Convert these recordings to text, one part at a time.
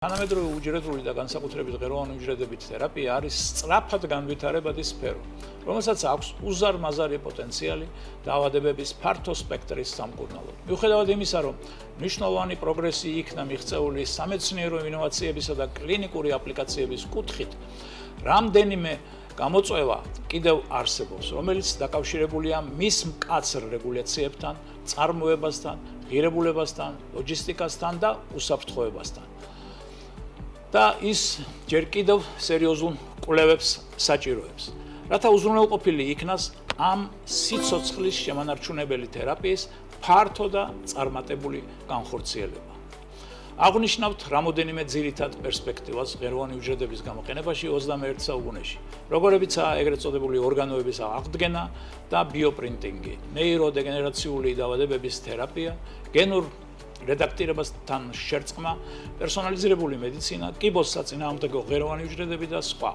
თანამედროვე უჯრედული და განსაკუთრებით ღეროვანი უჯრედებით თერაპია არის სწრაფად განვითარებადი სფერო, რომელსაც აქვს უზარმაზარი პოტენციალი დაავადებების ფართო სპექტრის სამკურნალოდ. მიუხედავად იმისა, რომ მნიშვნელოვანი პროგრესი იქნა მიღწეული სამეცნიერო ინოვაციებისა და კლინიკური აპლიკაციების კუთხით, რამდენიმე გამოწვევა კიდევ არსებობს, რომელიც დაკავშირებულია მის მკაცრ რეგულაციებთან, წარმოებასთან, ღირებულებასთან, ლოჯისტიკასთან და უსაფრთხოებასთან. და ის ჯერ კიდევ სერიოზულ კვლევებს საჭიროებს. რათა უზრუნველყოფილი იქნას ამ სიცოცხლის შემანარჩუნებელი თერაპიის ფართო და წარმატებული განხორციელება. აღნიშნავთ რამოდენიმე ძირითად პერსპექტივას ღეროვანი უჯრედების გამოყენებაში 21 საუკუნეში, როგორებიცაა ეგრეთ წოდებული ორგანოების აღდგენა და ბიოპრინტინგი, ნეიროდეგენერაციული დაავადებების თერაპია, გენურ რედაქტირებასთან შერწყმა, პერსონალიზირებული მედიცინა, კიბოს საწინააღმდეგო ღეროვანი უჯრედები და სხვა.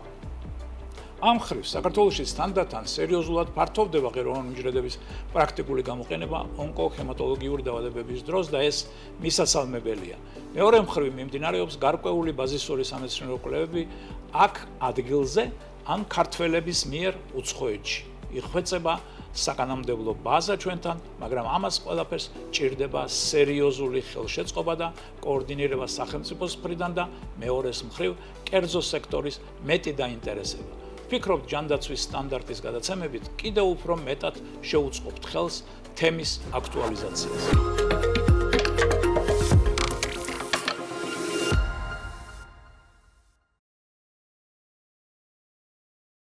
ამ მხრივ საქართველოში სტანდარტთან სერიოზულად ფართოვდება ღეროვანი უჯრედების პრაქტიკული გამოყენება ონკოჰემატოლოგიური დაავადებების დროს და ეს მისასალმებელია. მეორე მხრივ მიმდინარეობს გარკვეული ბაზისური სამეცნიერო კვლევები აქ ადგილზე ან ქართველების მიერ უცხოეთში. იხვეწება საკანონმდებლო ბაზა ჩვენთან, მაგრამ ამას ყველაფერს ჭირდება სერიოზული ხელშეწყობა და კოორდინირება სახელმწიფოს მხრიდან და მეორეს მხრივ კერძო სექტორის მეტი დაინტერესება. ვფიქრობ, ჯანდაცვის სტანდარტის გადაცემებით კიდევ უფრო მეტად შეუწყობთ ხელს თემის აქტუალიზაციას.